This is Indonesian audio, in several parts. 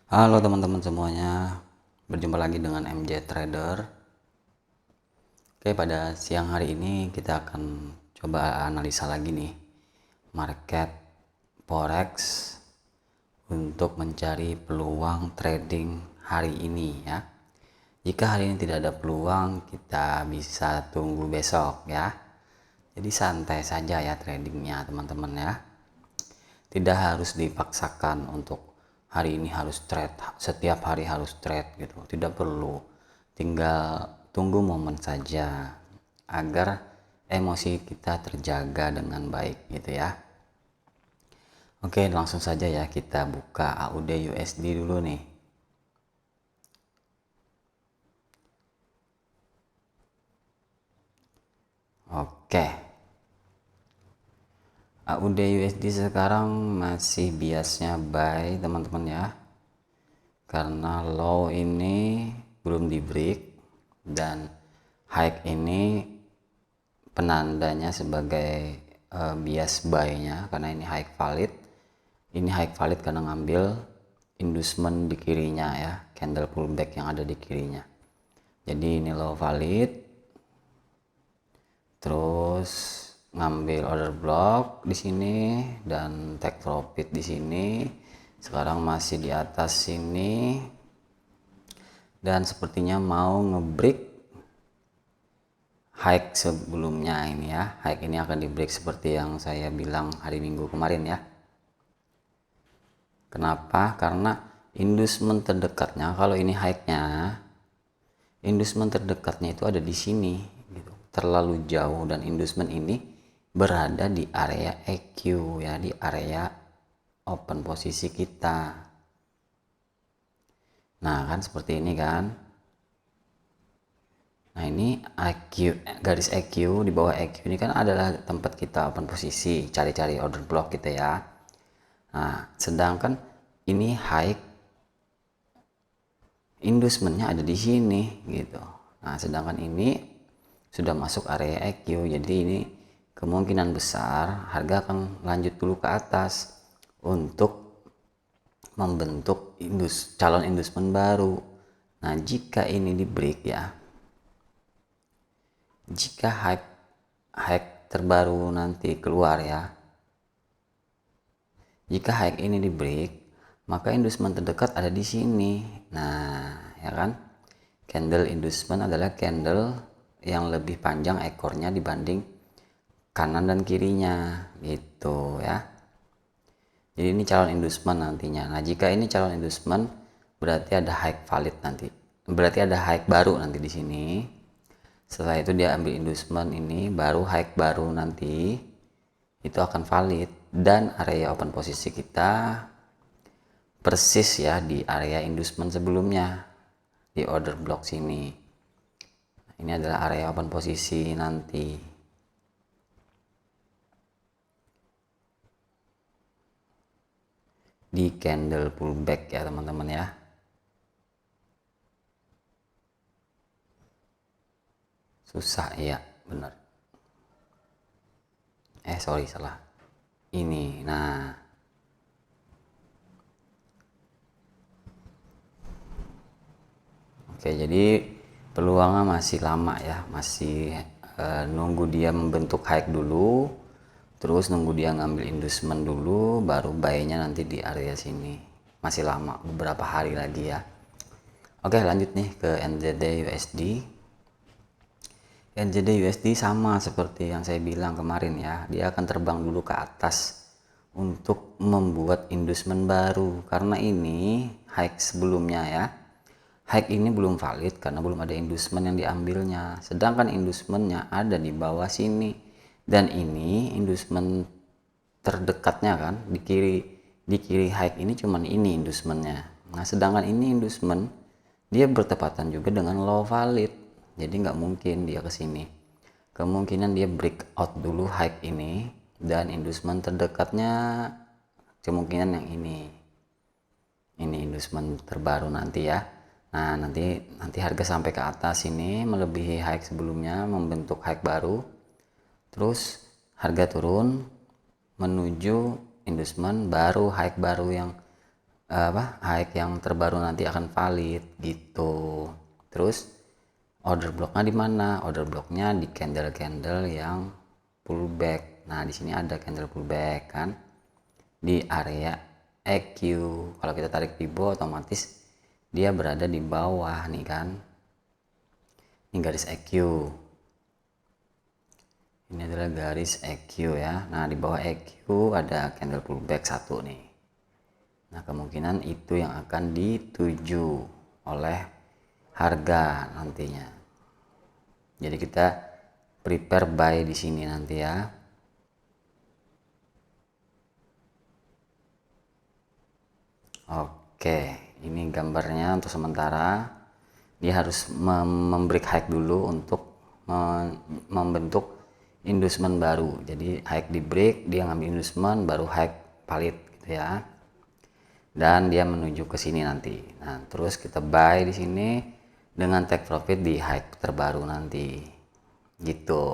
Halo teman-teman semuanya, berjumpa lagi dengan MJ Trader. Oke, pada siang hari ini kita akan coba analisa lagi nih market forex untuk mencari peluang trading hari ini ya. Jika hari ini tidak ada peluang, kita bisa tunggu besok ya. Jadi santai saja ya tradingnya teman-teman ya. Tidak harus dipaksakan untuk hari ini harus trade, setiap hari harus trade gitu, tidak perlu. Tinggal tunggu momen saja agar emosi kita terjaga dengan baik gitu ya. Oke, langsung saja ya kita buka AUD USD dulu nih. Oke, AUD USD sekarang masih biasnya buy teman-teman ya, karena low ini belum di break dan high ini penandanya sebagai bias buy nya, karena ini high valid. Ini high valid karena ngambil inducement di kirinya ya, candle pullback yang ada di kirinya. Jadi ini low valid, terus ngambil order block di sini dan take profit di sini. Sekarang masih di atas sini dan sepertinya mau ngebreak high sebelumnya ini ya. High ini akan di break seperti yang saya bilang hari Minggu kemarin ya. Kenapa? Karena inducement terdekatnya, kalau ini high-nya, inducement terdekatnya itu ada di sini gitu. Terlalu jauh, dan inducement ini berada di area EQ ya, di area open posisi kita. Nah, kan seperti ini kan. Nah, ini EQ, garis EQ, di bawah EQ ini kan adalah tempat kita open posisi, cari-cari order block gitu ya. Nah, sedangkan ini high, inducementnya ada di sini gitu. Nah, sedangkan ini sudah masuk area EQ, jadi ini kemungkinan besar harga akan lanjut dulu ke atas untuk membentuk calon inducement baru. Nah, jika ini di break ya, jika high terbaru nanti keluar ya, jika high ini di break, maka inducement terdekat ada di sini. Nah, ya kan? Candle inducement adalah candle yang lebih panjang ekornya dibanding kanan dan kirinya gitu ya. Jadi ini calon inducement nantinya. Nah, jika ini calon inducement berarti ada high valid nanti. Berarti ada high baru nanti di sini. Setelah itu dia ambil inducement ini, baru high baru nanti itu akan valid, dan area open posisi kita persis ya di area inducement sebelumnya di order block sini. Ini adalah area open posisi nanti. Di candle pullback ya teman-teman ya. Susah ya, benar. Sorry, salah. Ini, nah. Oke, jadi peluangnya masih lama ya, masih nunggu dia membentuk high dulu, terus nunggu dia ngambil inducement dulu, baru buy-nya nanti di area sini. Masih lama, beberapa hari lagi ya. Oke, lanjut nih ke NZD USD. NZD USD sama seperti yang saya bilang kemarin ya, dia akan terbang dulu ke atas untuk membuat inducement baru, karena ini high sebelumnya ya. High ini belum valid karena belum ada inducement yang diambilnya, sedangkan inducementnya ada di bawah sini, dan ini inducement terdekatnya kan di kiri high ini, cuman ini inducementnya. Nah, sedangkan ini inducement dia bertepatan juga dengan low valid, jadi nggak mungkin dia kesini. Kemungkinan dia breakout dulu high ini, dan inducement terdekatnya kemungkinan yang ini inducement terbaru nanti ya. Nah, nanti harga sampai ke atas ini melebihi high sebelumnya, membentuk high baru, terus harga turun menuju inducement baru, high baru yang hike yang terbaru nanti akan valid gitu. Terus order blocknya di mana? Order blocknya di candle-candle yang pullback. Nah di sini ada candle pullback kan, di area EQ. Kalau kita tarik Fibo otomatis dia berada di bawah nih kan, ini garis EQ, ini adalah garis EQ ya. Nah di bawah EQ ada candle pullback satu nih. Nah kemungkinan itu yang akan dituju oleh harga nantinya. Jadi kita prepare buy di sini nanti ya. Oke, ini gambarnya untuk sementara. Dia harus membreak high dulu untuk membentuk inducement baru. Jadi high di break, dia ngambil inducement, baru high valid gitu ya. Dan dia menuju ke sini nanti. Nah, terus kita buy di sini dengan take profit di high terbaru nanti. Gitu.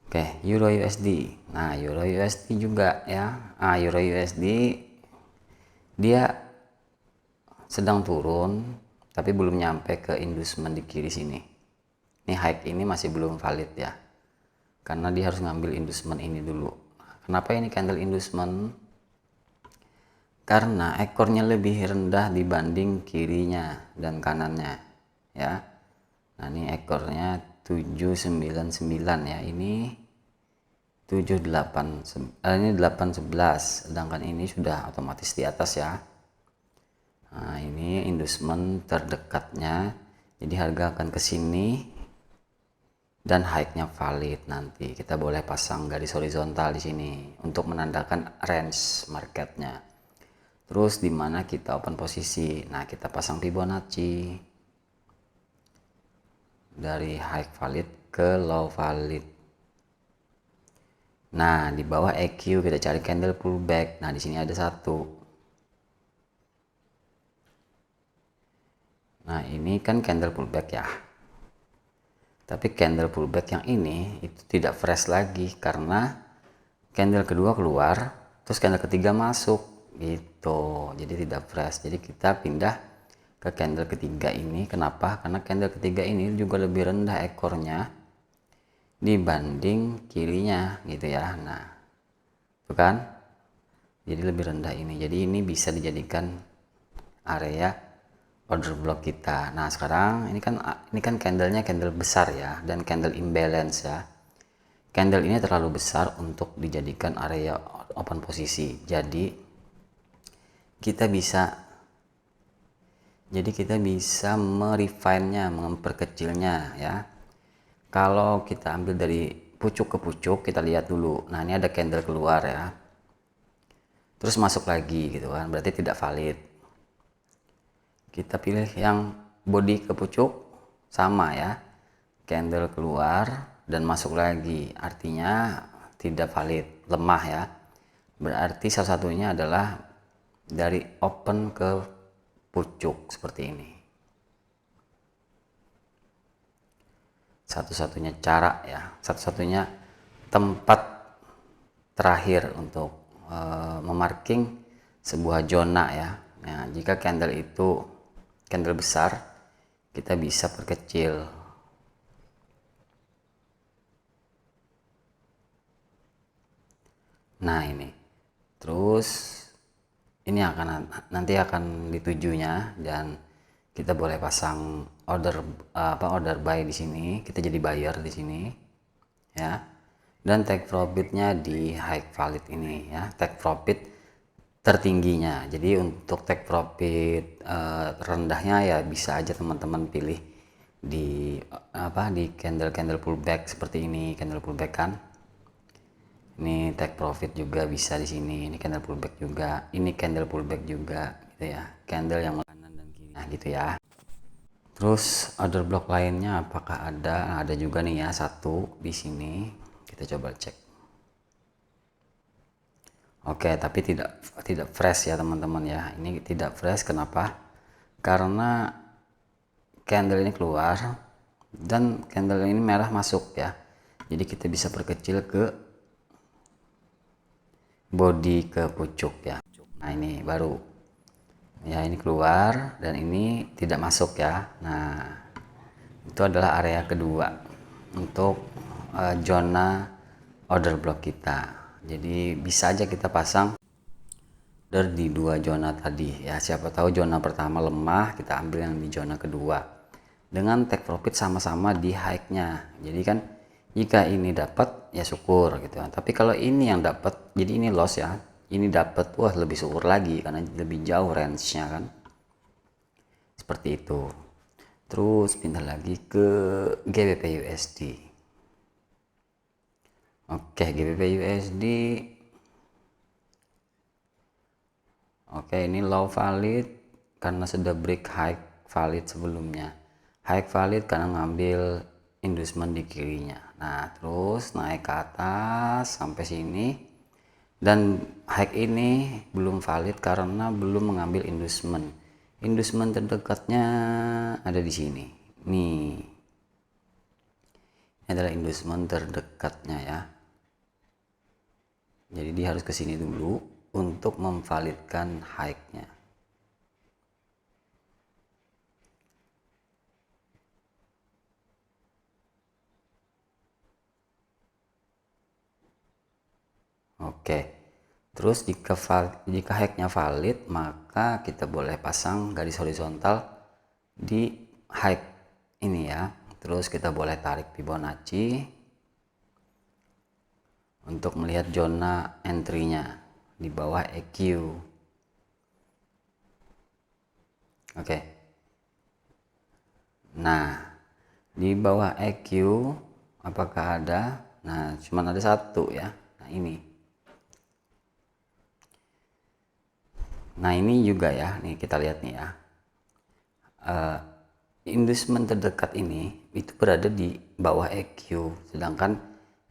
Oke, Euro USD. Nah, Euro USD juga ya. Euro USD dia sedang turun tapi belum nyampe ke inducement di kiri sini. Ini high ini masih belum valid ya. Karena dia harus ngambil inducement ini dulu. Kenapa ini candle inducement? Karena ekornya lebih rendah dibanding kirinya dan kanannya ya. Nah ini ekornya 799 ya, ini 78 ini 811, sedangkan ini sudah otomatis di atas ya. Nah ini inducement terdekatnya, jadi harga akan ke sini dan high-nya valid. Nanti kita boleh pasang garis horizontal di sini untuk menandakan range marketnya. Terus di mana kita open posisi? Nah, kita pasang Fibonacci dari high valid ke low valid. Nah, di bawah EQ kita cari candle pullback. Nah, di sini ada satu. Nah, ini kan candle pullback ya. Tapi candle pullback yang ini itu tidak fresh lagi karena candle kedua keluar, terus candle ketiga masuk gitu, jadi tidak fresh. Jadi kita pindah ke candle ketiga ini. Kenapa? Karena candle ketiga ini juga lebih rendah ekornya dibanding kirinya gitu ya. Nah itu kan, jadi lebih rendah ini, jadi ini bisa dijadikan area order block kita. Nah sekarang ini kan candlenya candle besar ya, dan candle imbalance ya. Candle ini terlalu besar untuk dijadikan area open posisi, jadi kita merefine-nya, memperkecilnya ya. Kalau kita ambil dari pucuk ke pucuk, kita lihat dulu. Nah ini ada candle keluar ya, terus masuk lagi gitu kan, berarti tidak valid. Kita pilih yang body ke pucuk, sama ya, candle keluar dan masuk lagi, artinya tidak valid, lemah ya. Berarti salah satunya adalah dari open ke pucuk seperti ini. Satu-satunya cara ya, satu-satunya tempat terakhir untuk memarking sebuah zona ya. Nah, jika candle itu candle besar, kita bisa perkecil. Nah ini, terus ini nanti akan ditujunya, dan kita boleh pasang order buy di sini. Kita jadi buyer di sini ya, dan take profitnya di high valid ini ya, take profit tertingginya. Jadi untuk take profit rendahnya ya bisa aja teman-teman pilih di di candle pullback seperti ini, candle pullback kan. Ini take profit juga bisa di sini. Ini candle pullback juga. Ini candle pullback juga gitu ya. Candle yang kanan dan kiri. Nah, gitu ya. Terus order block lainnya apakah ada? Nah, ada juga nih ya, satu di sini. Kita coba cek. Oke, tapi tidak fresh ya teman-teman ya. Ini tidak fresh, kenapa? Karena candle ini keluar dan candle ini merah masuk ya. Jadi kita bisa perkecil ke body ke pucuk ya. Nah ini baru ya, ini keluar dan ini tidak masuk ya. Nah itu adalah area kedua untuk zona order block kita. Jadi bisa aja kita pasang order di dua zona tadi ya. Siapa tahu zona pertama lemah, kita ambil yang di zona kedua dengan take profit sama-sama di high nya. Jadi kan jika ini dapat ya syukur gitu kan, tapi kalau ini yang dapat jadi ini loss ya, ini dapat wah lebih syukur lagi karena lebih jauh range nya kan, seperti itu. Terus pindah lagi ke GBP USD. Oke, GBP USD. Oke, ini low valid karena sudah break high valid sebelumnya. High valid karena ngambil inducement di kirinya. Nah, terus naik ke atas sampai sini. Dan high ini belum valid karena belum mengambil inducement. Inducement terdekatnya ada di sini. Nih. Ini adalah inducement terdekatnya ya. Jadi dia harus ke sini dulu untuk memvalidkan high-nya. Oke. Terus jika high-nya valid, maka kita boleh pasang garis horizontal di high ini ya. Terus kita boleh tarik Fibonacci untuk melihat zona entry-nya di bawah EQ. Oke. Nah, di bawah EQ apakah ada? Nah, cuman ada satu ya. Nah, ini. Nah, ini juga ya. Nih kita lihat nih ya. Inducement terdekat ini itu berada di bawah EQ, sedangkan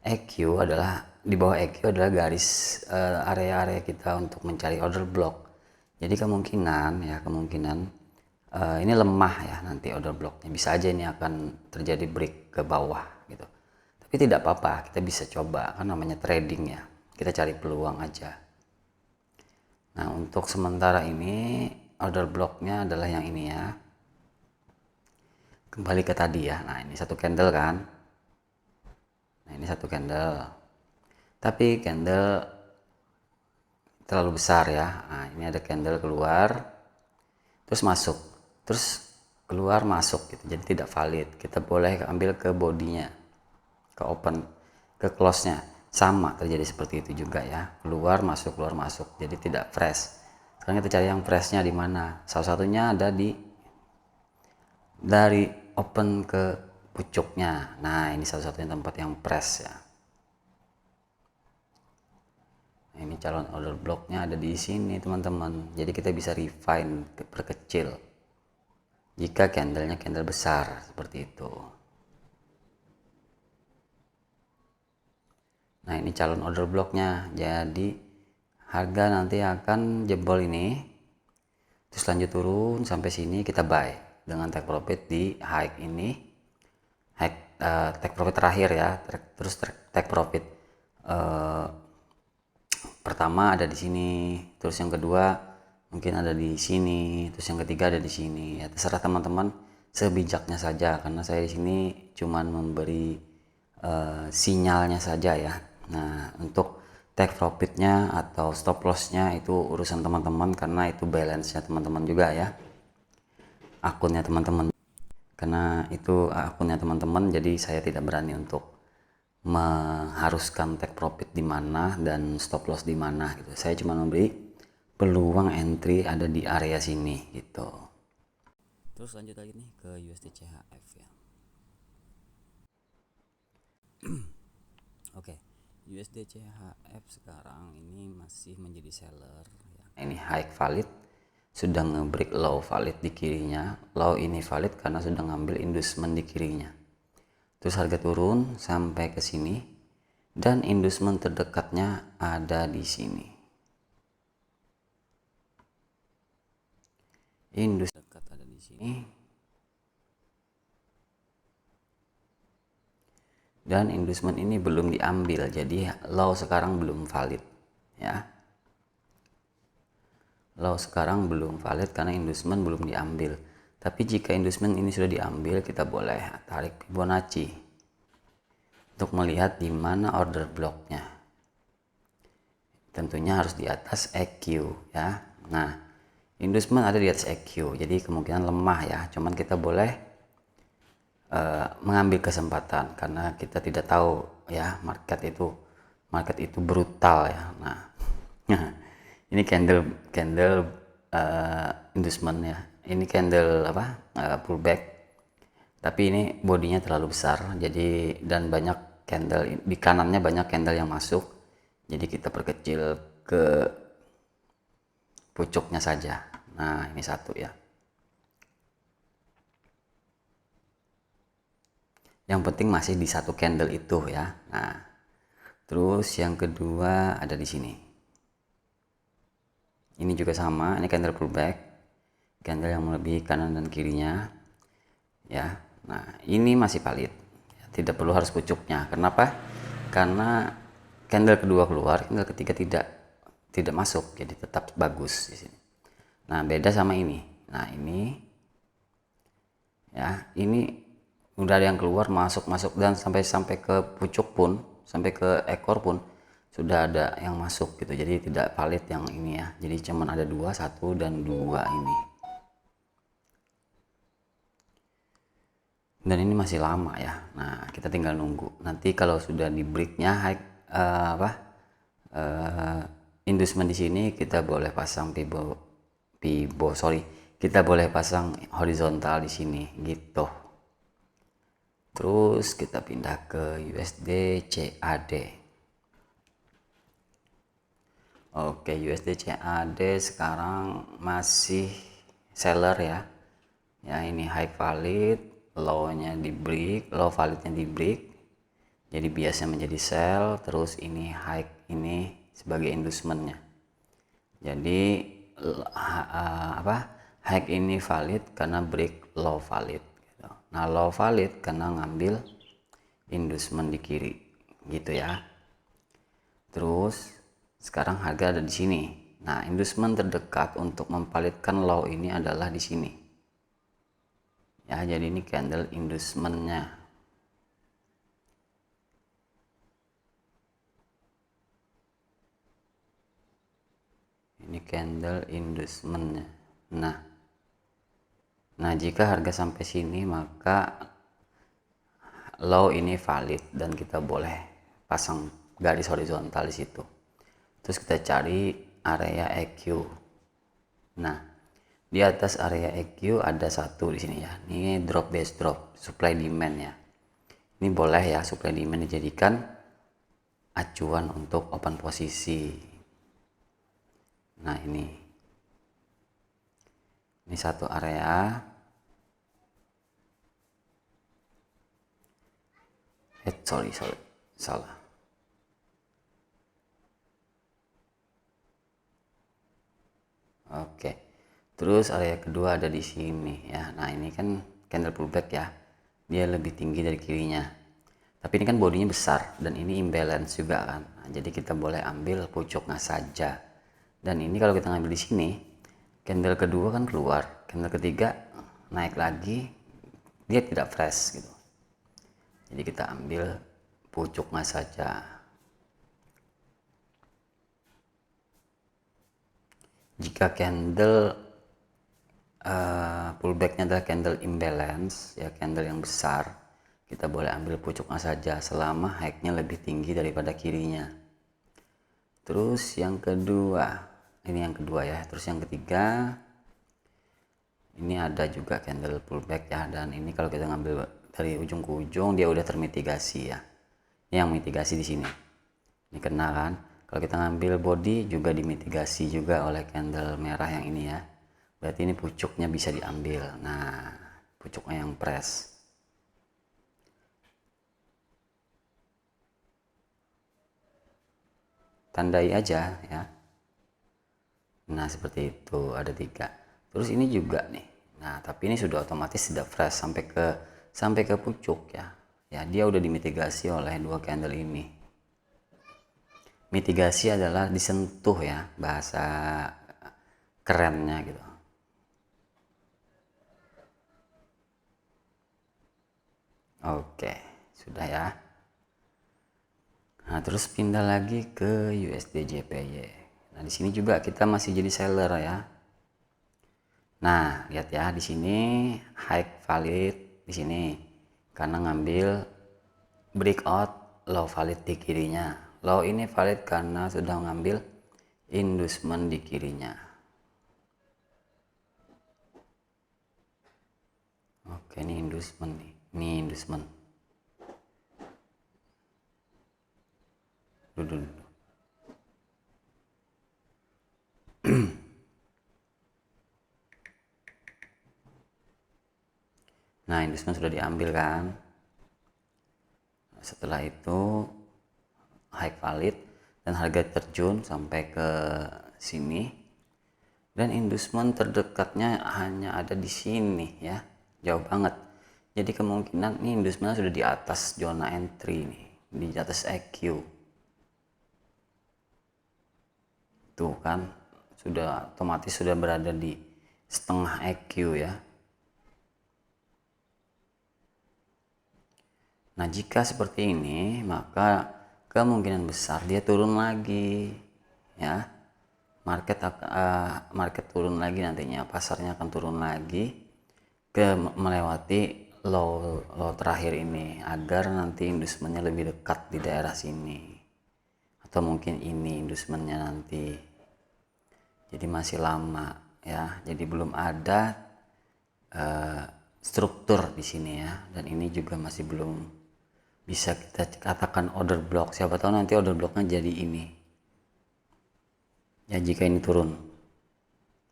EQ adalah di bawah EQ adalah garis area-area kita untuk mencari order block. Jadi kemungkinan ini lemah ya nanti order blocknya, bisa aja ini akan terjadi break ke bawah gitu. Tapi tidak apa-apa, kita bisa coba, kan namanya trading ya, kita cari peluang aja. Nah untuk sementara ini order blocknya adalah yang ini ya. Kembali ke tadi ya. Nah ini satu candle kan, nah ini satu candle, tapi candle terlalu besar ya. Nah ini ada candle keluar terus masuk, terus keluar masuk gitu, jadi tidak valid. Kita boleh ambil ke bodinya, ke open, ke close nya sama terjadi seperti itu juga ya, keluar masuk jadi tidak fresh. Sekarang kita cari yang freshnya di mana. Salah satunya ada dari open ke pucuknya. Nah ini salah satunya tempat yang fresh ya. Nah, ini calon order blocknya ada di sini teman-teman, jadi kita bisa refine, perkecil jika candlenya candle besar seperti itu. Nah ini calon order blocknya, jadi harga nanti akan jebol ini terus lanjut turun sampai sini, kita buy dengan take profit di high ini, take profit terakhir ya. Terus take profit pertama ada di sini, terus yang kedua mungkin ada di sini, terus yang ketiga ada di sini ya. Terserah teman-teman sebijaknya saja, karena saya di sini cuman memberi sinyalnya saja ya. Nah untuk take profitnya atau stop lossnya itu urusan teman-teman, karena itu balance nya teman-teman juga ya, akunnya teman-teman, karena itu akunnya teman-teman. Jadi saya tidak berani untuk mengharuskan take profit di mana dan stop loss di mana gitu. Saya cuma memberi peluang entry ada di area sini gitu. Terus lanjut lagi nih ke USD CHF ya. Oke, USD CHF sekarang ini masih menjadi seller ya. Ini high valid, sudah ngebreak low valid di kirinya. Low ini valid karena sudah ngambil inducement di kirinya. Terus harga turun sampai ke sini dan inducement terdekatnya ada di sini. Inducement dekat ada di sini. Dan inducement ini belum diambil, jadi low sekarang belum valid ya. low sekarang belum valid karena inducement belum diambil. Tapi jika inducement ini sudah diambil, kita boleh tarik Fibonacci untuk melihat di mana order blocknya. Tentunya harus di atas EQ ya. Nah, inducement ada di atas EQ, jadi kemungkinan lemah ya. Cuman kita boleh mengambil kesempatan karena kita tidak tahu ya, market itu brutal ya. Nah, ini candle inducement ya. Ini candle pullback, tapi ini bodinya terlalu besar, jadi dan banyak candle di kanannya, banyak candle yang masuk, jadi kita perkecil ke pucuknya saja. Nah, ini satu ya. Yang penting masih di satu candle itu ya. Nah, terus yang kedua ada di sini. Ini juga sama, ini candle pullback, candle yang melebihi kanan dan kirinya ya. Nah, ini masih valid, tidak perlu harus pucuknya. Kenapa? Karena candle kedua keluar, candle ketiga tidak masuk, jadi tetap bagus di sini. Nah, beda sama ini. Nah, ini ya, ini udah ada yang keluar, masuk dan sampai ke pucuk pun, sampai ke ekor pun sudah ada yang masuk gitu. Jadi tidak valid yang ini ya. Jadi cuman ada 2, 1 dan 2 ini. Dan ini masih lama ya. Nah, kita tinggal nunggu. Nanti kalau sudah di breaknya inducement di sini, kita boleh pasang kita boleh pasang horizontal di sini gitu. Terus kita pindah ke USD CAD. Oke, USD CAD sekarang masih seller ya. Ya, ini high valid, low-nya di break, low validnya di break. Jadi biasanya menjadi sell, terus ini high ini sebagai inducementnya. Jadi high ini valid karena break low valid. Nah, low valid karena ngambil inducement di kiri gitu ya. Terus sekarang harga ada di sini. Nah, inducement terdekat untuk memvalidkan low ini adalah di sini ya. Jadi ini candle inducementnya. Ini candle inducementnya. Nah, jika harga sampai sini maka low ini valid dan kita boleh pasang garis horizontal di situ. Terus kita cari area EQ. Nah, di atas area EQ ada satu di sini ya. Ini drop base drop, supply demand ya. Ini boleh ya, supply demand dijadikan acuan untuk open posisi. Nah, ini satu area. Sorry, salah. Oke. Terus area kedua ada di sini ya. Nah, ini kan candle pullback ya. Dia lebih tinggi dari kirinya. Tapi ini kan bodinya besar dan ini imbalance juga kan. Nah, jadi kita boleh ambil pucuknya saja. Dan ini kalau kita ngambil di sini, candle kedua kan keluar, candle ketiga naik lagi, dia tidak fresh gitu. Jadi kita ambil pucuknya saja. Jika candle pullbacknya adalah candle imbalance ya, candle yang besar, kita boleh ambil pucuknya saja selama high-nya lebih tinggi daripada kirinya. Terus yang kedua, ini yang kedua ya. Terus yang ketiga, ini ada juga candle pullback ya, dan ini kalau kita ngambil dari ujung ke ujung dia udah termitigasi ya. Ini yang mitigasi di sini. Ini kena kan? Kalau kita ngambil body juga dimitigasi juga oleh candle merah yang ini ya. Berarti ini pucuknya bisa diambil. Nah, pucuknya yang press. Tandai aja ya. Nah, seperti itu, ada 3. Terus ini juga nih. Nah, tapi ini sudah otomatis tidak fresh sampai ke pucuk ya. Ya, dia udah dimitigasi oleh 2 candle ini. Mitigasi adalah disentuh ya, bahasa kerennya gitu. Oke, sudah ya. Nah, terus pindah lagi ke USD JPY. Nah, di sini juga kita masih jadi seller ya. Nah, lihat ya di sini high valid di sini karena ngambil breakout low valid di kirinya. Low ini valid karena sudah ngambil inducement di kirinya. Oke, ini inducement nih. Ini inducement. Duduk. Nah, inducement sudah diambil kan. Setelah itu high valid dan harga terjun sampai ke sini, dan inducement terdekatnya hanya ada di sini ya, jauh banget. Jadi kemungkinan ini inducement sudah di atas zona entry nih, di atas EQ tuh kan, sudah otomatis sudah berada di setengah EQ ya. Nah, jika seperti ini, maka kemungkinan besar dia turun lagi ya. Market turun lagi, nantinya pasarnya akan turun lagi ke melewati low terakhir ini, agar nanti inducementnya lebih dekat di daerah sini, atau mungkin ini inducementnya nanti. Jadi masih lama ya, jadi belum ada struktur di sini ya, dan ini juga masih belum bisa kita katakan order block. Siapa tahu nanti order blocknya jadi ini ya, jika ini turun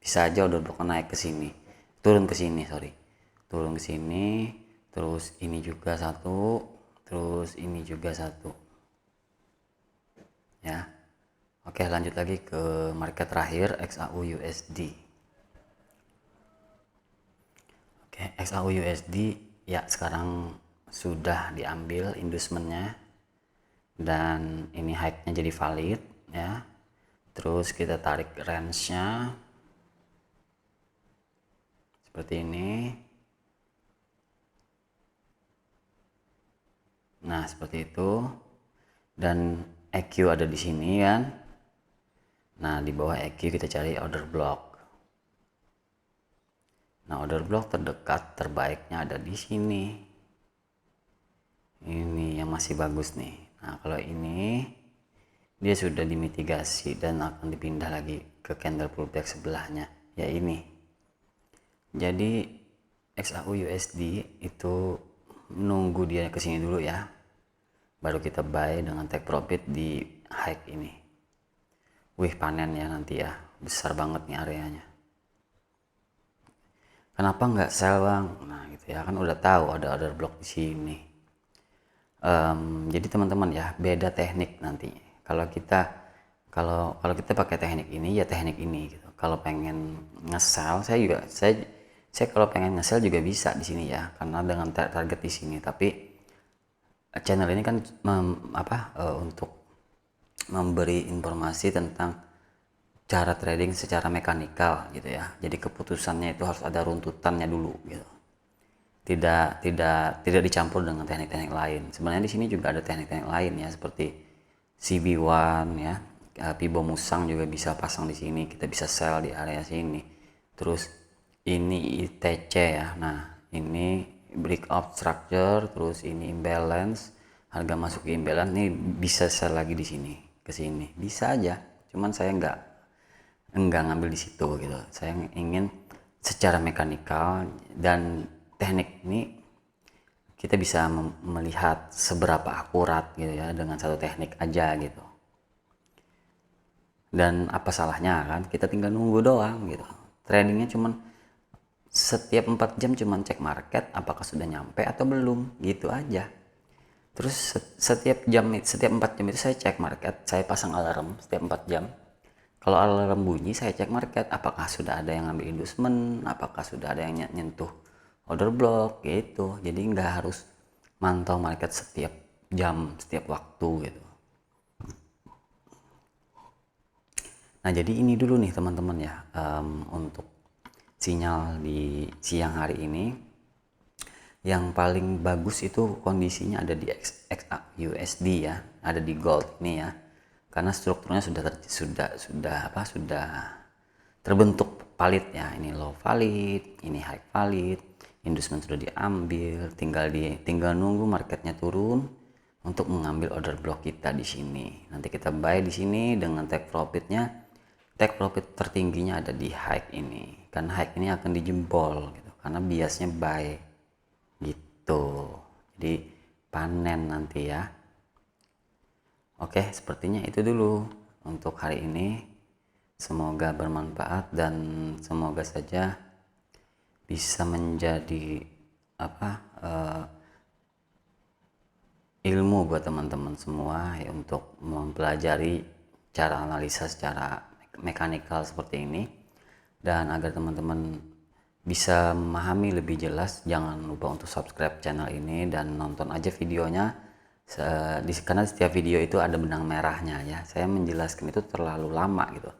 bisa aja order blocknya naik ke sini, turun ke sini, turun ke sini, terus ini juga satu, terus ini juga satu ya. Oke, lanjut lagi ke market terakhir, XAU USD. Oke, XAU USD ya, sekarang sudah diambil inducementnya dan ini high-nya jadi valid ya. Terus kita tarik range-nya seperti ini. Nah, seperti itu. Dan EQ ada di sini kan. Nah, di bawah EQ kita cari order block. Nah, order block terdekat terbaiknya ada di sini. Ini yang masih bagus nih. Nah, kalau ini dia sudah dimitigasi dan akan dipindah lagi ke candle pullback sebelahnya, ya ini. Jadi XAU USD itu nunggu dia kesini dulu ya, baru kita buy dengan take profit di high ini. Wih, panen ya nanti ya, besar banget nih areanya. Kenapa nggak sell bang? Nah gitu ya, kan udah tahu ada order block di sini. Jadi teman-teman ya, beda teknik nanti. Kalau kita pakai teknik ini ya teknik ini gitu. Kalau pengen nge-sell, saya kalau pengen nge-sell juga bisa di sini ya, karena dengan target di sini. Tapi channel ini kan untuk memberi informasi tentang cara trading secara mekanikal gitu ya. Jadi keputusannya itu harus ada runtutannya dulu gitu. Tidak dicampur dengan teknik-teknik lain. Sebenarnya di sini juga ada teknik-teknik lain ya, seperti CB1 ya, Pibo Musang juga bisa pasang di sini, kita bisa sell di area sini. Terus ini ITC ya. Nah, ini breakout structure, terus ini imbalance, harga masuk ke imbalance, ini bisa sell lagi di sini, ke sini. Bisa aja. Cuman saya enggak ngambil di situ gitu. Saya ingin secara mekanikal dan teknik ini kita bisa melihat seberapa akurat gitu ya dengan satu teknik aja gitu. Dan apa salahnya kan, kita tinggal nunggu doang gitu. Tradingnya cuman setiap 4 jam cuman cek market apakah sudah nyampe atau belum gitu aja. Terus setiap 4 jam itu saya cek market, saya pasang alarm setiap 4 jam. Kalau alarm bunyi saya cek market apakah sudah ada yang ngambil inducement, apakah sudah ada yang nyentuh order block gitu. Jadi nggak harus mantau market setiap jam, setiap waktu gitu. Nah, jadi ini dulu nih teman-teman ya, untuk sinyal di siang hari ini yang paling bagus itu kondisinya ada di XAUSD ya, ada di gold ini ya, karena strukturnya sudah terbentuk valid ya. Ini low valid, ini high valid, inducement sudah diambil, tinggal nunggu marketnya turun untuk mengambil order block kita di sini. Nanti kita buy di sini dengan take profitnya. Take profit tertingginya ada di high ini, karena high ini akan dijempol gitu, karena biasnya buy gitu. Jadi panen nanti ya. Oke, sepertinya itu dulu untuk hari ini. Semoga bermanfaat dan semoga saja bisa menjadi ilmu buat teman-teman semua ya, untuk mempelajari cara analisa secara mekanikal seperti ini, dan agar teman-teman bisa memahami lebih jelas, jangan lupa untuk subscribe channel ini dan nonton aja videonya, karena setiap video itu ada benang merahnya ya. Saya menjelaskan itu terlalu lama gitu,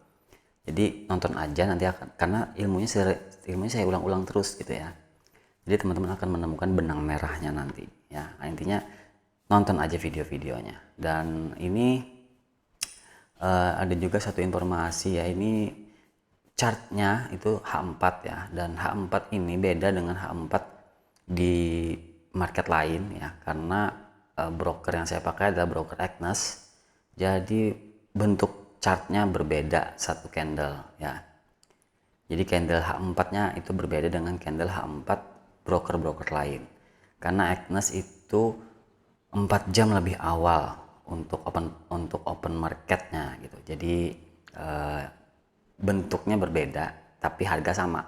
jadi nonton aja nanti karena ilmunya saya ulang-ulang terus gitu ya. Jadi teman-teman akan menemukan benang merahnya nanti ya. Intinya nonton aja video-videonya. Dan ini ada juga satu informasi ya, ini chartnya itu H4 ya, dan H4 ini beda dengan H4 di market lain ya, karena broker yang saya pakai adalah broker Agnes, jadi bentuk chartnya berbeda satu candle ya. Jadi candle H4 nya itu berbeda dengan candle H4 broker-broker lain, karena Agnes itu 4 jam lebih awal untuk open marketnya gitu. Jadi bentuknya berbeda tapi harga sama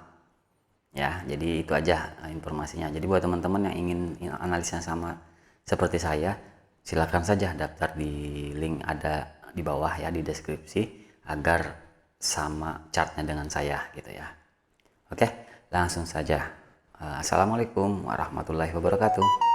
ya. Jadi itu aja informasinya. Jadi buat teman-teman yang ingin analisnya sama seperti saya, silakan saja daftar di link ada di bawah ya, di deskripsi, agar sama chartnya dengan saya gitu ya. Oke, langsung saja. Assalamualaikum warahmatullahi wabarakatuh.